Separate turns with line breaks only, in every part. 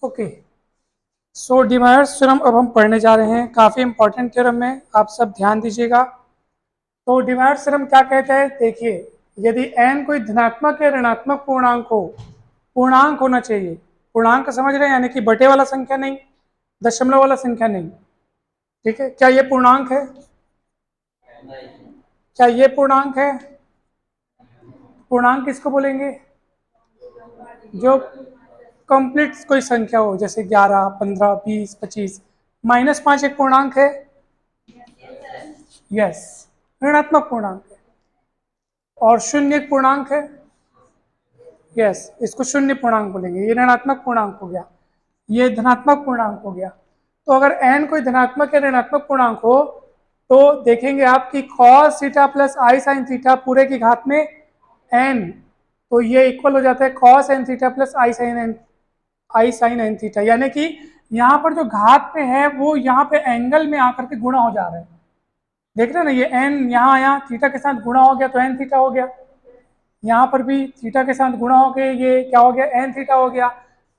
Okay, सो D Myers theorem अब हम पढ़ने जा रहे हैं। काफ़ी इंपॉर्टेंट थ्योरम है, आप सब ध्यान दीजिएगा। तो डी मायर्स थ्योरम क्या कहता है, देखिए, यदि n कोई धनात्मक या ऋणात्मक पूर्णांक हो, पूर्णांक होना चाहिए, पूर्णांक समझ रहे हैं, यानी कि बटे वाला संख्या नहीं, दशमलव वाला संख्या नहीं, ठीक है। क्या ये पूर्णांक है? क्या ये पूर्णांक है? पूर्णांक किसको बोलेंगे? जो कंप्लीट कोई संख्या हो, जैसे 11, 15, 20, 25। -5 एक पूर्णांक है? यस, ऋणात्मक पूर्णांक है। और 0 एक पूर्णांक है? यस, इसको शून्य पूर्णांक बोलेंगे। ये ऋणात्मक पूर्णांक हो गया, ये धनात्मक पूर्णांक हो गया। तो अगर n कोई धनात्मक या ऋणात्मक पूर्णांक हो तो देखेंगे आप कि cos theta plus i sine theta पूरे की घात में n, तो ये इक्वल हो जाता है cos n theta plus i sign n theta, यानी कि यहाँ पर जो घात पे है वो यहाँ पे एंगल में आकर के गुणा हो जा रहा है। देख रहे हैं ना, ये n यहाँ आया, थीटा के साथ गुणा हो गया तो n थीटा हो गया। यहाँ पर भी थीटा के साथ गुणा हो गए, ये क्या हो गया, n थीटा हो गया।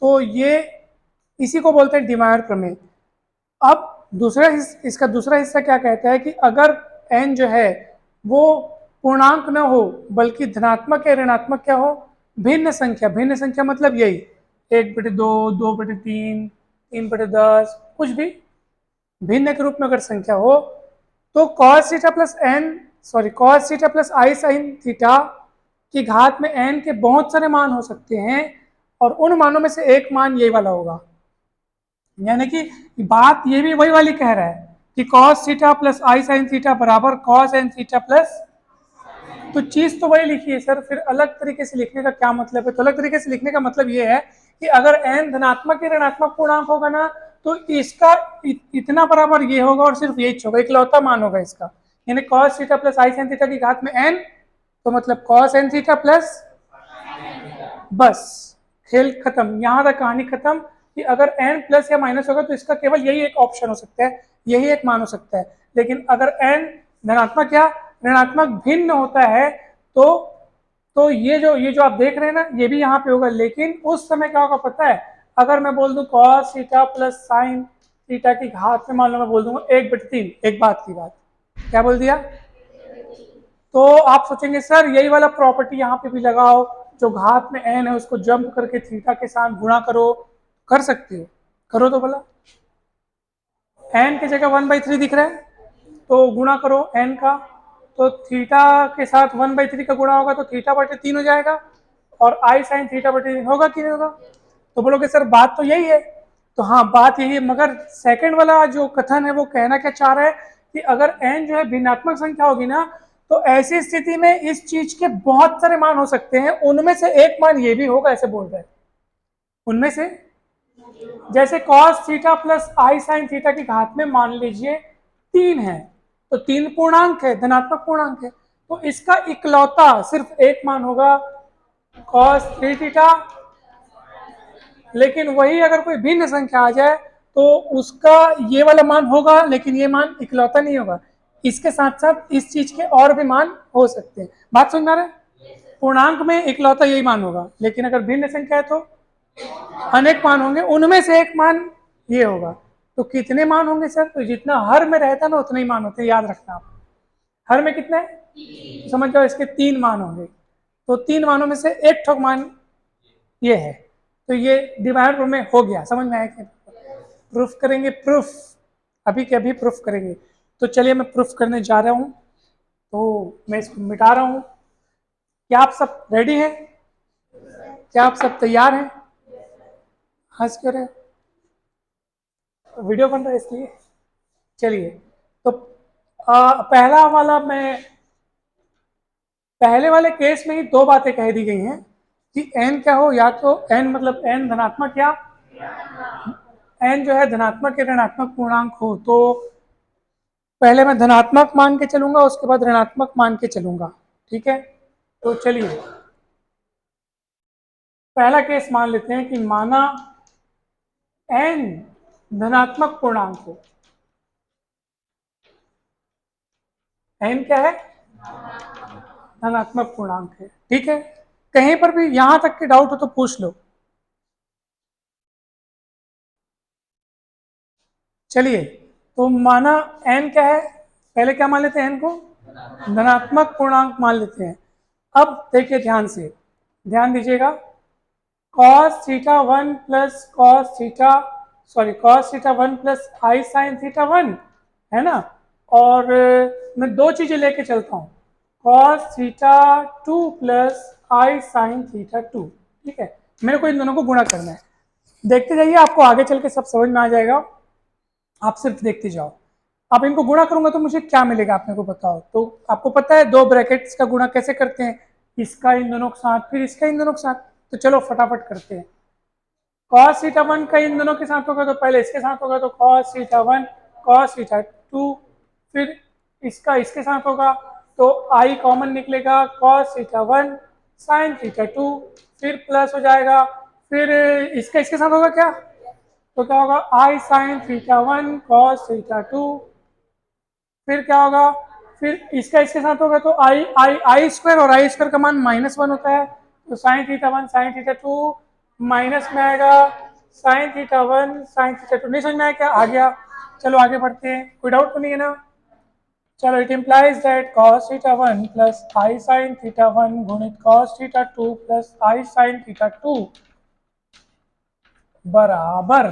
तो ये इसी को बोलते हैं डी मायर प्रमेय। अब इसका दूसरा हिस्सा क्या कहता है कि अगर n जो है वो पूर्णांक न हो बल्कि धनात्मक या ऋणात्मक क्या हो, भिन्न संख्या। भिन्न संख्या मतलब यही 1/2, 2/3, 3/10, कुछ भी भिन्न के रूप में अगर संख्या हो तो cos theta plus i sine theta की घात में n के बहुत सारे मान हो सकते हैं और उन मानों में से एक मान ये वाला होगा। यानी कि बात ये भी वही वाली कह रहा है कि cos theta plus i sine theta बराबर cos n थीटा प्लस, तो चीज तो वही लिखी है सर, फिर अलग तरीके से लिखने का क्या मतलब है? तो अलग तरीके से लिखने का मतलब ये है कि अगर n धनात्मक या ऋणात्मक पूर्णांक होगा ना तो इसका इतना बराबर ये होगा और सिर्फ यही होगा, इकलौता मान होगा इसका। यानी cos theta plus i sine theta की घात में n, तो मतलब cos n थीटा प्लस, बस खेल खत्म, यहां तक कहानी खत्म कि अगर n प्लस या माइनस होगा तो इसका केवल यही एक ऑप्शन हो सकता है, यही एक मान हो सकता है। लेकिन अगर n धनात्मक या ऋणात्मक भिन्न होता है तो ये जो आप देख रहे हैं ना, ये भी यहाँ पे होगा। लेकिन उस समय क्या होगा पता है? अगर मैं बोल दूं cos theta plus sine theta की घात में, मान लो मैं बोल दूंगा 1/3, एक बात की बात, क्या बोल दिया? तो आप सोचेंगे सर यही वाला प्रॉपर्टी यहाँ पे भी लगाओ, जो घात में n है उसको जंप करके थीटा के साथ गुणा करो, कर सकते हो, करो तो भला। n की जगह 1/3 दिख रहा है तो गुणा करो n का, तो थीटा के साथ 1/3 का गुणा होगा तो थीटा/3 हो जाएगा और आई साइन थीटा/3 होगा कि नहीं होगा? तो बोलोगे सर बात तो यही है। तो हाँ, बात यही है, मगर सेकंड वाला जो कथन है वो कहना क्या चाह रहा है कि अगर n जो है भिन्नात्मक संख्या होगी ना तो ऐसी स्थिति में इस चीज के बहुत सारे मान हो सकते हैं, उनमें से एक मान ये भी होगा, ऐसे बोल रहे हैं। उनमें से जैसे cos theta plus i sine theta की घात में मान लीजिए 3 है, तो 3 पूर्णांक है, धनात्मक पूर्णांक है, तो इसका इकलौता सिर्फ एक मान होगा cos 3 थीटा। लेकिन वही अगर कोई भिन्न संख्या आ जाए तो उसका ये वाला मान होगा, लेकिन ये मान इकलौता नहीं होगा, इसके साथ साथ इस चीज के और भी मान हो सकते हैं। बात समझ में आ रहा है? पूर्णांक में इकलौता यही मान होगा, लेकिन अगर भिन्न संख्या है तो अनेक मान होंगे, उनमें से एक मान ये होगा। तो कितने मान होंगे सर? तो जितना हर में रहता है ना उतने ही मान होते हैं, याद रखना आप। हर में कितने? तो समझ जाओ इसके 3 मान होंगे, तो 3 मानों में से एक ठोक मान ये है। तो ये डिवाइड में हो गया, समझ में आया? क्या प्रूफ करेंगे? प्रूफ अभी के अभी प्रूफ करेंगे। तो चलिए मैं प्रूफ करने जा रहा हूँ, तो मैं इसको मिटा रहा हूँ। क्या आप सब रेडी हैं? क्या आप सब तैयार हैं? हंस क्यों रहे? वीडियो बन रहा है इसलिए। चलिए, तो पहला वाला, मैं पहले वाले केस में ही 2 बातें कह दी गई हैं कि n क्या हो, या तो n मतलब n धनात्मक या n जो है धनात्मक या ऋणात्मक पूर्णांक हो। तो पहले मैं धनात्मक मान के चलूंगा, उसके बाद ऋणात्मक मान के चलूंगा, ठीक है? तो चलिए पहला केस मान लेते हैं कि माना n धनात्मक पूर्णांक हो। n क्या है? धनात्मक पूर्णांक है, ठीक है? कहीं पर भी यहां तक के डाउट हो तो पूछ लो। चलिए, तो माना n क्या है, पहले क्या मान लेते हैं n को, धनात्मक पूर्णांक मान लेते हैं। अब देखिए ध्यान से, ध्यान दीजिएगा, cos theta 1 plus cos theta 1 plus i sine theta 1 है ना, और मैं दो चीजें लेके चलता हूँ, cos theta 2 plus i sine theta 2, ठीक है, मेरे को इन दोनों को गुणा करना है। देखते जाइए, आपको आगे चल के सब समझ में आ जाएगा, आप सिर्फ देखते जाओ। अब इनको गुणा करूंगा तो मुझे क्या मिलेगा, आपने को बताओ। तो आपको पता है दो ब्रैकेट्स का गुणा कैसे करते हैं, इसका इन दोनों के साथ, फिर इसका इन दोनों के साथ। तो चलो फटाफट करते हैं। cos थीटा 1 का इन दोनों के साथ होगा तो पहले इसके साथ होगा, तो cos थीटा 1 cos थीटा 2, फिर इसका इसके साथ होगा तो आई कॉमन निकलेगा, cos थीटा 1 sin थीटा 2, फिर प्लस हो जाएगा, फिर इसका इसके साथ होगा क्या, तो क्या होगा आई साइन थीटा 1 cos थीटा 2, फिर क्या होगा, फिर इसका इसके साथ होगा तो आई आई आई स्क्वायर, और आई स्क्वायर का मान -1 होता है, तो sign theta 1 sign theta 2 minus में आएगा साइन थीटा 1 साइन थीटा 2। नहीं समझ में आया क्या, आ गया। चलो आगे बढ़ते हैं, कोई डाउट तो नहीं है ना। चलो, it implies that cos theta 1 plus i sine theta 1 गुणित cos theta 2 plus i sine theta 2 बराबर,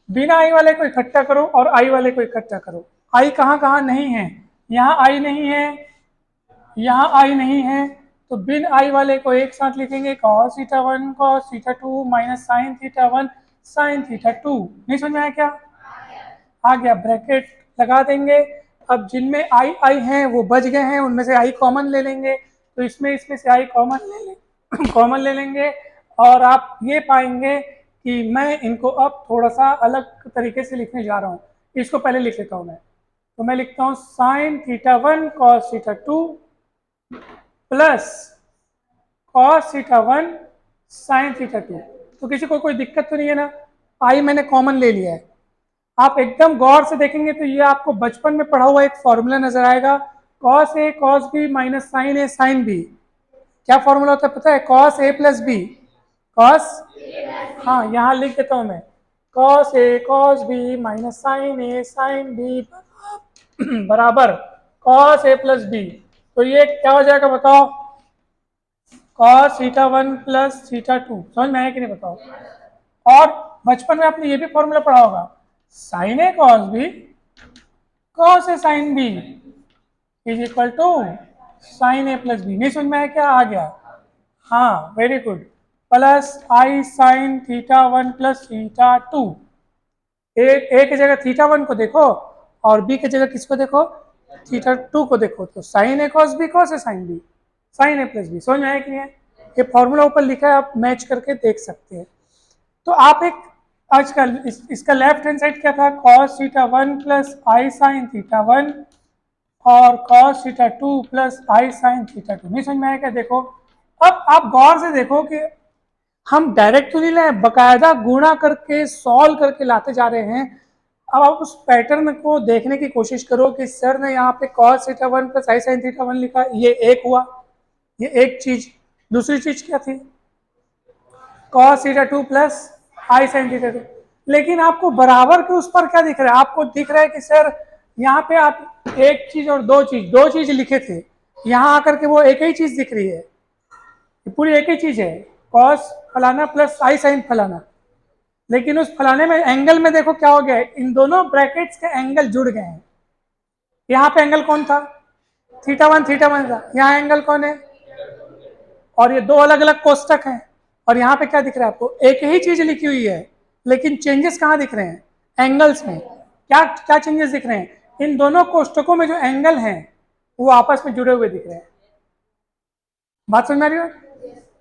बिना आई वाले को इकट्ठा करो और आई वाले को इकट्ठा करो। आई कहाँ कहाँ नहीं है, यहाँ आई नहीं है, यहाँ आई नहीं है, तो बिन आई वाले को एक साथ लिखेंगे, cos theta 1 cos theta 2 minus sign theta 1 sign theta 2। नहीं समझ में आया क्या, आ गया, ब्रैकेट लगा देंगे। अब जिनमें आई आई हैं वो बच गए हैं, उनमें से आई कॉमन ले लेंगे, तो इसमें से आई कॉमन ले लेंगे कॉमन ले लेंगे, और आप ये पाएंगे कि मैं इनको अब थोड़ा सा अलग तरीके से लिखने जा रहा हूँ। इसको पहले लिख लेता हूँ मैं, तो मैं लिखता हूँ sign theta 1 cos theta 2 plus cos theta 1 sign theta 2। तो किसी को कोई दिक्कत तो नहीं है ना, आई मैंने कॉमन ले लिया है। आप एकदम गौर से देखेंगे तो ये आपको बचपन में पढ़ा हुआ एक फॉर्मूला नजर आएगा, cos a cos b minus sine a sine b। क्या फॉर्मूला होता है पता है, cos a plus b cos, हाँ यहाँ लिख देता हूँ मैं, cos a cos b minus sine a sine b बराबर cos a प्लस b। तो ये क्या हो जाएगा बताओ, cos थीटा 1 प्लस थीटा 2। समझ में आया कि नहीं बताओ। और बचपन में आपने ये भी फॉर्मूला पढ़ा होगा, sine A cos B cos A sine B is equal to sine A plus B. नहीं समझ में आया क्या, आ गया, हाँ very good, plus i sine theta 1 plus theta 2। A की जगह थीटा 1 को देखो और बी की जगह किसको देखो, थीटा 2 को देखो, तो sign A cos B cos A sine B sign A plus B. समझ में आया कि नहीं है, ये फॉर्मूला ऊपर लिखा है, आप मैच करके देख सकते हैं। तो आप एक आजकल इसका लेफ्ट हैंड साइड क्या था, cos theta 1 plus i sine theta 1 और cos theta 2 plus i sine theta 2। नहीं समझ में आया क्या, देखो अब आप गौर से देखो कि हम डायरेक्ट तो नहीं लाए, बकायदा गुणा करके सॉल्व करके लाते जा रहे हैं। अब आप उस पैटर्न को देखने की कोशिश करो कि सर ने यहाँ पे cos theta 1 plus i sine theta 1 लिखा, ये एक हुआ, ये एक चीज। दूसरी चीज क्या थी, cos theta 2 plus i sine theta 2। लेकिन आपको बराबर के उस पर क्या दिख रहा है, आपको दिख रहा है कि सर यहाँ पे आप एक चीज और दो चीज लिखे थे, यहाँ आकर के वो एक ही चीज दिख रही है, पूरी एक ही चीज है, cos फलाना प्लस आई साइन फलाना। लेकिन उस फलाने में एंगल में देखो क्या हो गया है, इन दोनों ब्रैकेट्स के एंगल जुड़ गए हैं। यहाँ पे एंगल कौन था, थीटा 1 था, यहाँ एंगल कौन है, और ये दो अलग अलग कोष्टक हैं, और यहाँ पे क्या दिख रहा है आपको, एक ही चीज लिखी हुई है, लेकिन चेंजेस कहाँ दिख रहे हैं, एंगल्स में। क्या क्या चेंजेस दिख रहे हैं, इन दोनों कोष्टकों में जो एंगल हैं वो आपस में जुड़े हुए दिख रहे हैं। बात समझ में आ रही है,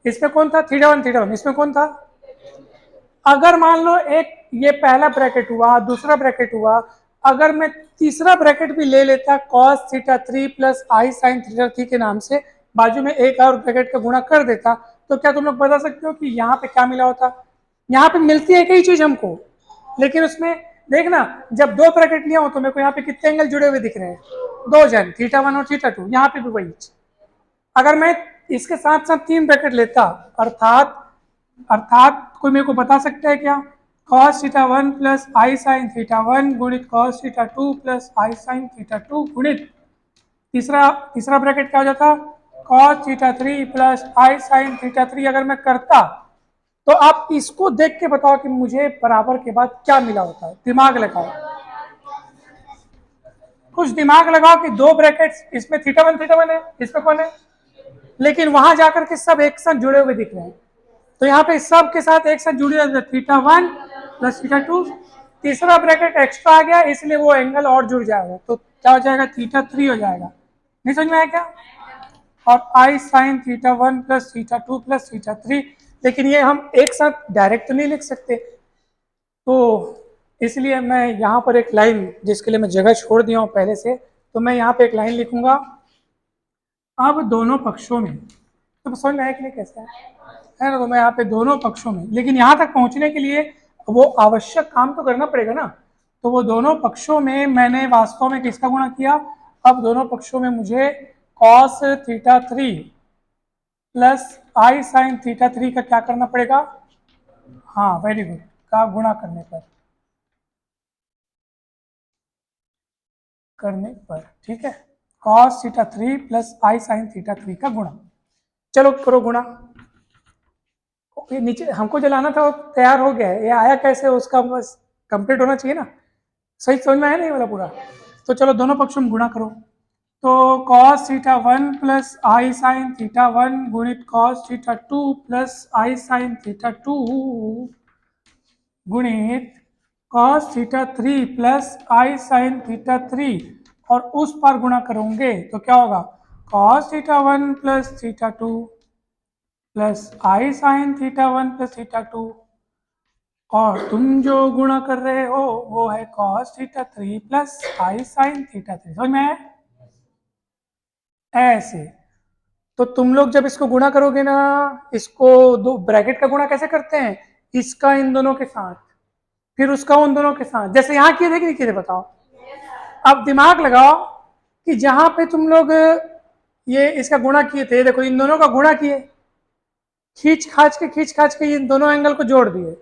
इसमें कौन था, थीटा 1, इसमें कौन था। अगर मान लो एक ये पहला ब्रैकेट हुआ, दूसरा ब्रैकेट हुआ, अगर मैं तीसरा ब्रैकेट भी ले लेता cos theta 3 plus i sine theta 3 के नाम से, बाजू में एक और ब्रैकेट का गुणा कर देता, तो क्या तुम लोग बता सकते हो कि यहाँ पे क्या मिला होता। यहाँ पे मिलती है एक ही चीज हमको, लेकिन उसमें देखना जब दो ब्रैकेट लिया हो तो मेरे को यहाँ पे कितने एंगल जुड़े हुए दिख रहे हैं, दो जन, थीटा 1 और थीटा 2। यहाँ पे भी वही। अगर मैं इसके साथ साथ तीन ब्रैकेट लेता, अर्थात कोई मेरे को बता सकता है क्या, cos theta 1 plus i sine theta 1 गुणित cos theta 2 plus i sine theta 2 गुणित तीसरा ब्रैकेट क्या हो जाता, cos theta 3 plus i sine theta 3। अगर मैं करता तो आप इसको देख के बताओ कि मुझे बराबर के बाद क्या मिला होता है। दिमाग लगाओ, कुछ दिमाग लगाओ कि दो ब्रैकेट्स, इसमें थीटा 1 है, इसमें कौन है, लेकिन वहां जाकर के सब एक साथ जुड़े हुए दिख रहे हैं। तो यहाँ पे सब के साथ एक साथ जुड़े हुए थीटा 1 प्लस थीटा 2, तीसरा ब्रैकेट एक्स्ट्रा आ गया इसलिए वो एंगल और जुड़ जाएगा, तो क्या हो जाएगा, थीटा 3 हो जाएगा। नहीं समझ में आया क्या? और i sine theta 1 plus theta 2 plus theta 3, लेकिन ये हम एक साथ डायरेक्ट तो नहीं लिख सकते, तो इसलिए मैं यहाँ पर एक लाइन, जिसके लिए मैं जगह छोड़ दिया हूँ पहले से, तो मैं यहाँ पे एक लाइन लिखूंगा, अब दोनों पक्षों में, तो समझ में आया कि नहीं कैसे है ना। तो मैं यहाँ पे दोनों पक्षों में, लेकिन यहाँ तक पहुँचने के लिए वो आवश्यक काम तो करना पड़ेगा ना, तो वो दोनों पक्षों में मैंने वास्तव में किसका गुणा किया, अब दोनों पक्षों में मुझे cos theta 3 plus i sine theta 3 का क्या करना पड़ेगा, हाँ वेरी गुड, का गुणा करने पर ठीक है, cos theta 3 plus i sine theta 3 का गुणा। चलो करो गुणा, ये नीचे हमको जलाना था वो तैयार हो गया है, ये आया कैसे उसका बस कंप्लीट होना चाहिए ना, सही समझ में आया नहीं वाला पूरा। तो चलो दोनों पक्षों में गुणा करो, तो cos theta 1 plus i sine theta 1 गुणित cos theta 2 plus i sine theta 2 गुणित cos theta 3 plus i sine theta 3, और उस पर गुणा करोगे तो क्या होगा, cos theta 1 plus theta 2 plus i sine theta 1 plus theta 2, और तुम जो गुणा कर रहे हो वो है cos theta 3 plus i sine theta 3। समझ में आया? ऐसे तो तुम लोग जब इसको गुणा करोगे ना, इसको दो ब्रैकेट का गुणा कैसे करते हैं, इसका इन दोनों के साथ, फिर उसका उन दोनों के साथ, जैसे यहाँ किए थे कि नहीं किए थे बताओ। अब दिमाग लगाओ कि जहां पे तुम लोग ये इसका गुणा किए थे, देखो इन दोनों का गुणा किए, खींच खाच के इन दोनों एंगल को जोड़ दिए,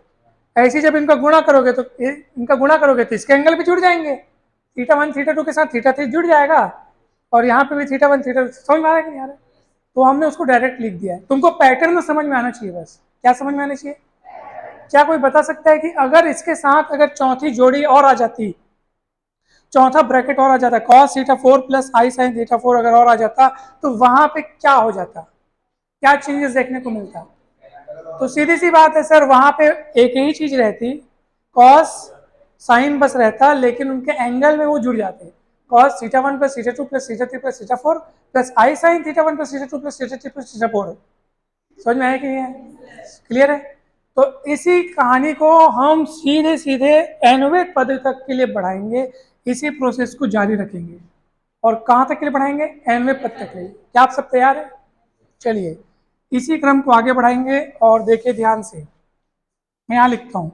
ऐसे जब इनका गुणा करोगे तो इनका गुणा करोगे तो इसके एंगल भी जुड़ जाएंगे, थीटा 1 थीटा 2 के साथ थीटा 3 जुड़ जाएगा, और यहाँ पे भी थीटा 1 थीटा 2। समझ में आ रहा है कि नहीं आ रहा है? तो हमने उसको डायरेक्ट लिख दिया है। तुमको पैटर्न समझ में आना चाहिए, बस क्या समझ में आना चाहिए। क्या कोई बता सकता है कि अगर इसके साथ अगर चौथी जोड़ी और आ जाती, चौथा ब्रैकेट और आ जाता, cos theta 4 plus i sine theta 4 अगर और आ जाता, तो वहां पे क्या हो जाता, क्या चेंजेस देखने को मिलता। तो सीधी सी बात है सर, वहां पे एक ही चीज रहती, cos साइन बस रहता, लेकिन उनके एंगल में वो जुड़ जाते, cos theta 1 plus theta 2 plus theta 3 plus theta 4 plus i sine theta 1 plus theta 2 plus theta 3 plus theta 4। समझ में आया कि नहीं है? क्लियर है? तो इसी कहानी को हम सीधे सीधे nवें पद तक के लिए बढ़ाएंगे, इसी प्रोसेस को जारी रखेंगे, और कहाँ तक के लिए बढ़ाएंगे, nवें पद तक के लिए। क्या आप सब तैयार है? चलिए इसी क्रम को आगे बढ़ाएंगे, और देखिए ध्यान से, मैं यहाँ लिखता हूँ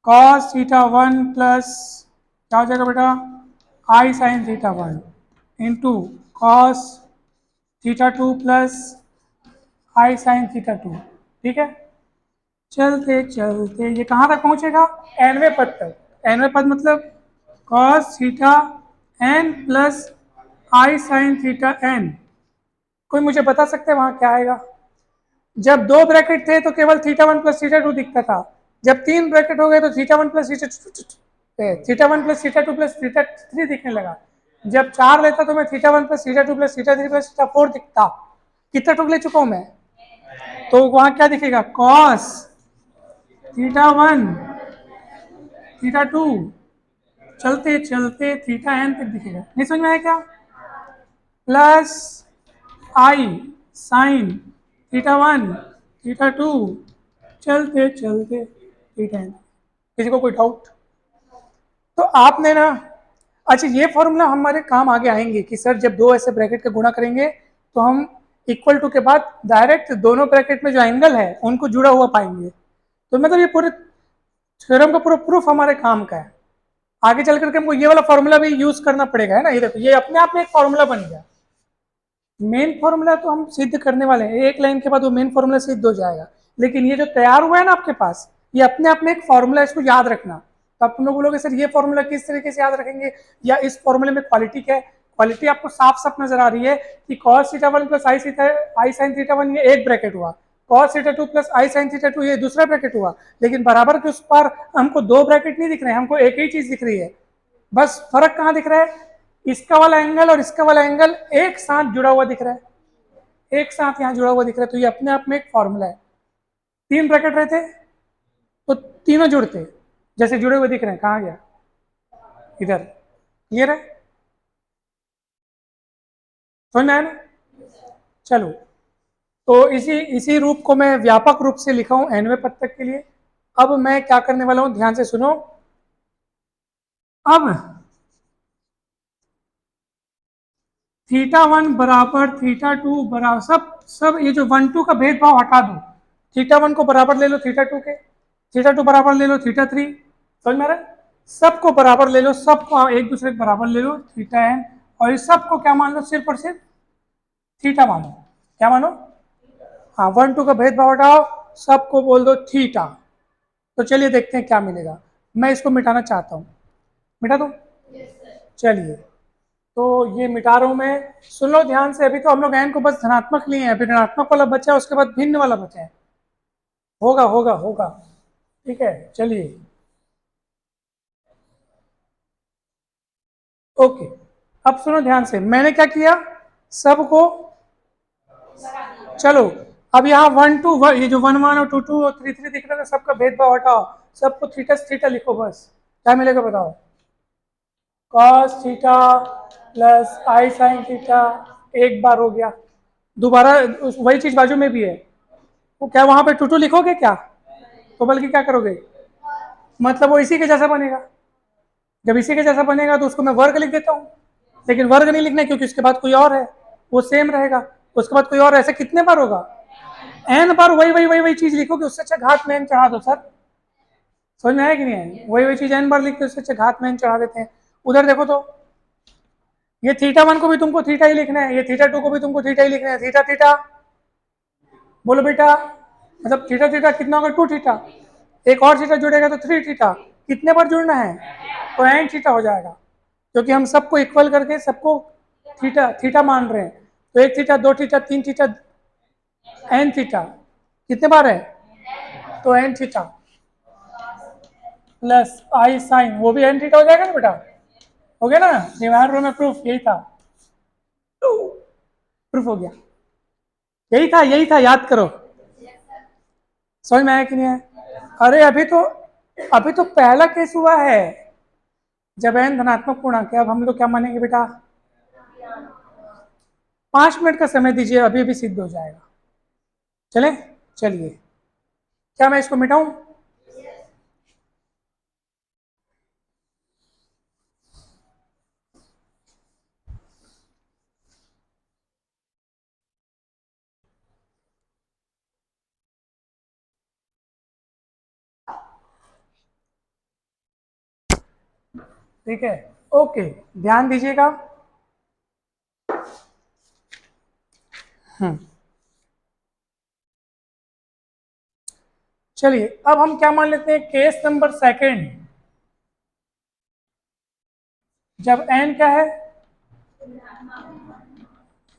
cos थीटा 1 प्लस क्या हो जाएगा बेटा, आई साइन थीटा 1 इंटू cos theta 2 plus i sine theta 2। ठीक है, चलते चलते ये कहाँ तक पहुँचेगा, nवें पद तक। nवें पद मतलब cos theta n plus i sine theta n। कोई मुझे बता सकते हैं वहाँ क्या आएगा? जब दो ब्रैकेट थे तो केवल थीटा 1 प्लस थीटा 2 दिखता था, जब तीन ब्रैकेट हो गए तो theta 1 plus theta 1 plus theta 2 plus theta 3 दिखने लगा, जब चार लेता तो मैं theta 1 plus theta 2 plus theta 3 plus theta 4 दिखता। कितना टुक ले चुका हूँ मैं, तो वहां क्या दिखेगा, cos थीटा 1 थीटा 2 चलते चलते थीटा n तक दिखेगा। नहीं समझ में आया क्या? Plus i sine theta 1 theta 2 चलते चलते थीटा n। किसी को कोई डाउट? तो आपने ना, अच्छा ये फॉर्मूला हमारे काम आगे आएंगे कि सर जब दो ऐसे ब्रैकेट का गुणा करेंगे तो हम इक्वल टू के बाद डायरेक्ट दोनों ब्रैकेट में जो एंगल है उनको जुड़ा हुआ पाएंगे। तो मतलब ये पूरे थ्योरम का पूरा प्रूफ हमारे काम का है। आगे चल करके हमको ये वाला फॉर्मूला भी यूज करना पड़ेगा, है ना। ये देखो ये अपने आप में एक फॉर्मूला बन गया। मेन फॉर्मूला तो हम सिद्ध करने वाले हैं, एक लाइन के बाद वो मेन फॉर्मूला सिद्ध हो जाएगा, लेकिन ये जो तैयार हुआ है ना आपके पास, ये अपने आप में एक फॉर्मूला, इसको याद रखना। तो आप तुम लोग बोलोगे सर ये फॉर्मूला किस तरीके से याद रखेंगे, या इस फॉर्मूले में क्वालिटी क्या है? क्वालिटी आपको साफ साफ नजर आ रही है कि cos theta 1 plus i sine theta 1 ये एक ब्रैकेट हुआ, cos theta 2 plus i sine theta 2 ये दूसरा ब्रैकेट हुआ, लेकिन बराबर के उस पर हमको दो ब्रैकेट नहीं दिख रहे हैं, हमको एक ही चीज दिख रही है। बस फर्क कहाँ दिख रहा है, इसका वाला एंगल और इसका वाला एंगल एक साथ जुड़ा हुआ दिख रहा है, एक साथ यहाँ जुड़ा हुआ दिख रहा है। तो ये अपने आप में एक फॉर्मूला है। तीन ब्रैकेट रहते तो तीनों जुड़ते, जैसे जुड़े हुए दिख रहे हैं। कहाँ गया, इधर। क्लियर है, समझ में आया ना? चलो, तो इसी रूप को मैं व्यापक रूप से लिखा हूं nवें पद तक के लिए। अब मैं क्या करने वाला हूं, ध्यान से सुनो। अब थीटा 1 बराबर थीटा 2 बराबर सब ये जो 1 2 का भेदभाव हटा दो। थीटा 1 को बराबर ले लो थीटा 2 के, थीटा 2 बराबर ले लो थीटा 3। समझ में आ रहा है? सबको बराबर ले लो, सबको एक दूसरे के बराबर ले लो थीटा n, और इस सबको क्या मान लो, सिर्फ और सिर्फ थीटा मानो। क्या मानो? हाँ, 1 2 का भेदभाव हटाओ, सबको बोल दो थीटा। तो चलिए देखते हैं क्या मिलेगा। मैं इसको मिटाना चाहता हूँ, मिटा दूँ? चलिए, तो ये मिटा रहा हूँ मैं। सुन लो ध्यान से, अभी तो हम लोग n को बस धनात्मक लिए हैं, अभी ऋणात्मक वाला बचा है, उसके बाद भिन्न वाला बचा है। होगा होगा होगा, ठीक है। चलिए, ओके, अब सुनो ध्यान से, मैंने क्या किया, सबको, चलो अब यहाँ 1 2 ये जो 1 1 और 2 2 और 3 3 दिख रहा है, सबका भेदभाव हटाओ, सबको थीटा थीटा लिखो, बस क्या मिलेगा बताओ। cos theta plus i sine theta, एक बार हो गया, दोबारा वही चीज बाजू में भी है। तो क्या वहां पे 2 2 लिखोगे क्या? तो बल्कि क्या करोगे, मतलब वो इसी के जैसा बनेगा। जब इसी के जैसा बनेगा तो उसको मैं वर्ग लिख देता हूँ, लेकिन वर्ग नहीं लिखना क्योंकि उसके बाद कोई और है, वो सेम रहेगा। उसके बाद कोई और, ऐसे कितने बार होगा, एन बार वही वही वही वही चीज लिखोगे, उससे अच्छा घात में एन चढ़ा दो सर। समझ में आया कि नहीं है? वही वही चीज एन बार लिखते, उससे अच्छा घात में एन चढ़ा देते हैं। उधर देखो तो, ये थीटा 1 को भी तुमको थीटा ही लिखना है, ये थीटा 2 को भी तुमको थीटा ही लिखना है, थीटा थीटा बोलो बेटा। मतलब थीटा थीटा कितना होगा, 2 थीटा, एक और थीटा जुड़ेगा तो 3 थीटा। कितने बार जुड़ना है, तो एन थीटा हो जाएगा, क्योंकि हम सबको इक्वल करके सबको थीटा थीटा मान रहे हैं। तो 1 theta 2 theta 3 theta n theta, कितने बार है, तो n theta plus i sine, वो भी एन थीटा हो जाएगा ना बेटा, हो गया ना? डिवाइड रो में प्रूफ यही था, प्रूफ हो गया, यही था, याद करो। समझ में आया कि नहीं आया? अरे अभी तो पहला केस हुआ है, जब एन धनात्मक पूर्णांक है। अब हम लोग क्या मानेंगे बेटा, 5 मिनट का समय दीजिए, अभी भी सिद्ध हो जाएगा। चले, चलिए, क्या मैं इसको मिटाऊं? ठीक है, ओके, ध्यान दीजिएगा। चलिए, अब हम क्या मान लेते हैं, केस नंबर सेकंड, जब n क्या है,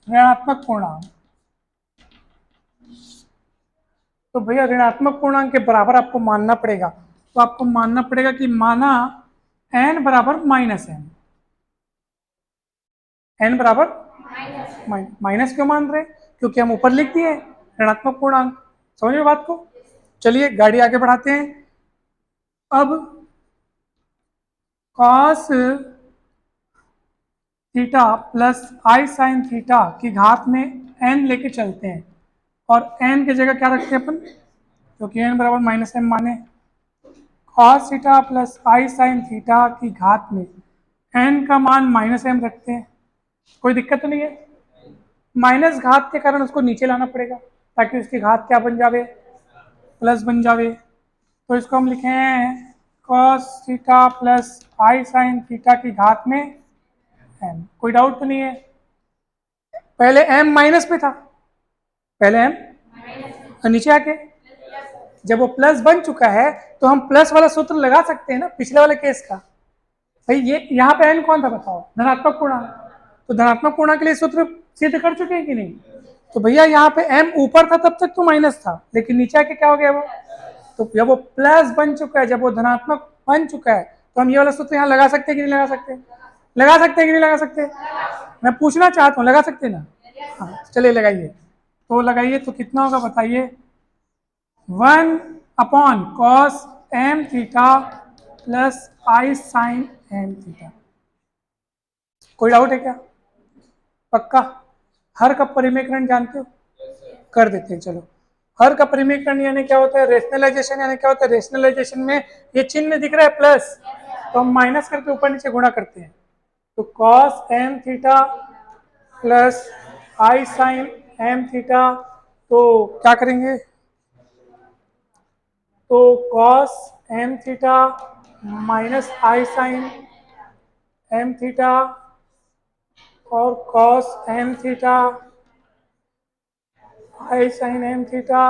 ऋणात्मक पूर्णांक। तो भैया ऋणात्मक पूर्णांक के बराबर आपको मानना पड़ेगा, तो आपको मानना पड़ेगा कि माना n बराबर माइनस एन, n बराबर माइनस क्यों मान रहे हैं, क्योंकि हम ऊपर लिख दिए ऋणात्मक पूर्णांक। समझ रहे बात को? चलिए गाड़ी आगे बढ़ाते हैं। अब cos theta plus i sine theta की घात में n लेके चलते हैं, और n की जगह क्या रखते हैं अपन, क्योंकि n बराबर माइनस एम माने, cos theta plus i sine theta की घात में n का मान माइनस एम रखते हैं। कोई दिक्कत तो नहीं है? माइनस घात के कारण उसको नीचे लाना पड़ेगा, ताकि उसकी घात क्या बन जावे, प्लस बन जावे। तो इसको हम लिखें cos theta plus i sine theta की घात में m। कोई डाउट तो नहीं है? पहले m माइनस पे था, पहले m और नीचे आके जब वो प्लस बन चुका है तो हम प्लस वाला सूत्र लगा सकते हैं ना पिछले वाले केस का। भाई ये यहाँ पे n कौन था बताओ, धनात्मक पूर्णांक, तो धनात्मक पूर्णांक के लिए सूत्र सिद्ध कर चुके हैं कि नहीं। तो भैया यहाँ पे m ऊपर था तब तक तो माइनस था, लेकिन नीचे आके क्या हो गया वो, तो जब वो प्लस बन चुका है, जब वो धनात्मक बन चुका है, तो हम ये वाला सूत्र यहाँ लगा सकते हैं कि नहीं लगा सकते, लगा सकते हैं कि नहीं लगा सकते, मैं पूछना चाहता हूँ, लगा सकते हैं ना। हाँ चलिए लगाइए, तो लगाइए, तो कितना होगा बताइए, 1/cos m theta plus i sine m theta. कोई डाउट है क्या, पक्का। हर का परिमेयकरण जानते हो, कर देते हैं चलो। हर का परिमेयकरण यानी क्या होता है, रेशनलाइजेशन यानी क्या होता है, रेशनलाइजेशन में ये चिन्ह दिख रहा है प्लस, तो हम माइनस करके ऊपर नीचे गुणा करते हैं, तो cos m theta plus i sine m theta, तो क्या करेंगे, तो cos m theta minus i sine m theta और cos m थीटा आई साइन m थीटा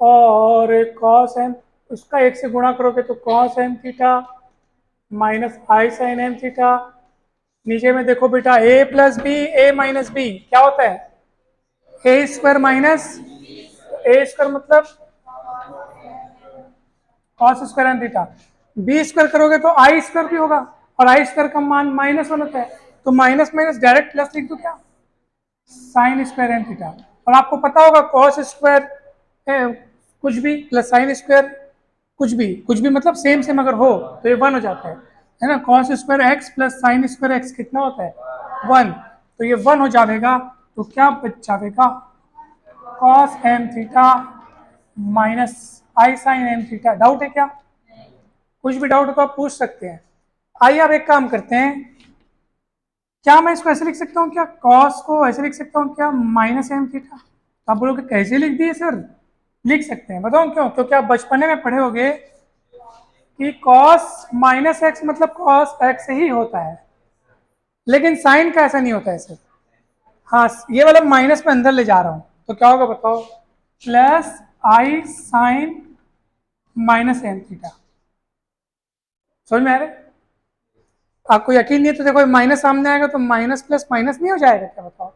और cos m, उसका एक से गुणा करोगे तो cos m theta minus i sine m theta. नीचे में देखो बेटा a plus B a minus B क्या होता है, a square minus a square मतलब cos square m theta, b square करोगे तो आई स्क्वायर भी होगा, और आई स्क्वायर का मान -1 होता है, तो माइनस माइनस डायरेक्ट प्लस लिख दो क्या, साइन स्क्वायर m थीटा। और आपको पता होगा cos स्क्वायर कुछ भी प्लस साइन स्क्वायर कुछ भी मतलब सेम सेम अगर हो तो ये 1 हो जाता है ना। cos square x plus sine square x कितना होता है 1, तो ये 1 हो जाएगा, तो क्या बच जाएगा, cos m theta minus i sine m theta. Doubt है क्या, कुछ भी डाउट हो तो आप पूछ सकते हैं। आइए अब एक काम करते हैं, क्या मैं इसको ऐसे लिख सकता हूँ क्या, cos को ऐसे लिख सकता हूँ क्या माइनस m थीटा, आप बोलोगे कैसे लिख दिए सर, लिख सकते हैं, बताओ क्यों, क्योंकि आप बचपने में पढ़े होंगे कि cos माइनस एक्स मतलब cos x ही होता है, लेकिन साइन का ऐसा नहीं होता है सर। हाँ ये वाला माइनस में अंदर ले जा रहा हूँ, तो क्या होगा बताओ, plus i sign minus M theta. समझ में आ रहा है, आपको यकीन नहीं है तो देखो माइनस सामने आएगा तो माइनस प्लस माइनस नहीं हो जाएगा क्या बताओ,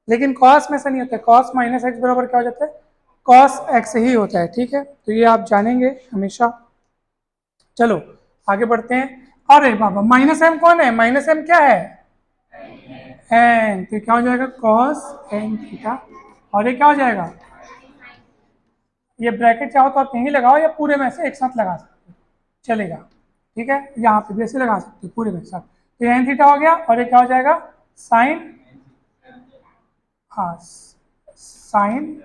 लेकिन cos में ऐसा नहीं होता है, cos माइनस एक्स बराबर क्या हो जाता है, cos x ही होता है, ठीक है, तो ये आप जानेंगे हमेशा। चलो आगे बढ़ते हैं, अरे बाबा माइनस एम कौन है, माइनस एम क्या है एन, तो क्या हो जाएगा cos n थीटा, और ये क्या हो जाएगा, ये ब्रैकेट चाहो तो आप यहीं लगाओ या पूरे में से एक साथ लगा सकते हो, चलेगा, ठीक है, यहाँ पे भी ऐसे लगा सकते हो पूरे में साथ, तो ये एन थीटा हो गया, और ये क्या हो जाएगा साइन, हाँ साइन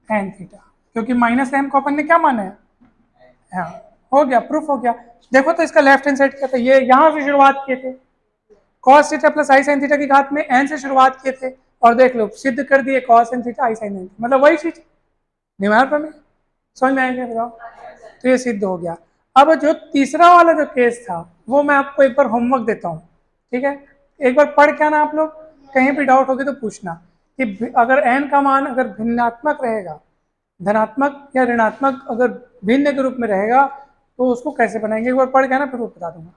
एन थीटा, क्योंकि माइनस एम को अपन ने क्या माना है, हाँ हो गया, प्रूफ हो गया। देखो तो इसका लेफ्ट हैंड साइड क्या था, ये यहाँ से शुरुआत किए थे, cos theta plus i sine theta की घात में n से शुरुआत किए थे, और देख लो सिद्ध कर दिए cos n थीटा आई साइन n, मतलब वही चीज निवार पर में, समझ में आएगा बताओ, तो ये सिद्ध हो गया। अब जो तीसरा वाला जो केस था वो मैं आपको एक बार होमवर्क देता हूँ, ठीक है, एक बार पढ़ के आना आप लोग, कहीं भी डाउट होगी तो पूछना कि अगर n का मान अगर भिन्नात्मक रहेगा, धनात्मक या ऋणात्मक अगर भिन्न के रूप में रहेगा तो उसको कैसे बनाएंगे, एक बार पढ़ के आना फिर वो बता दूंगा।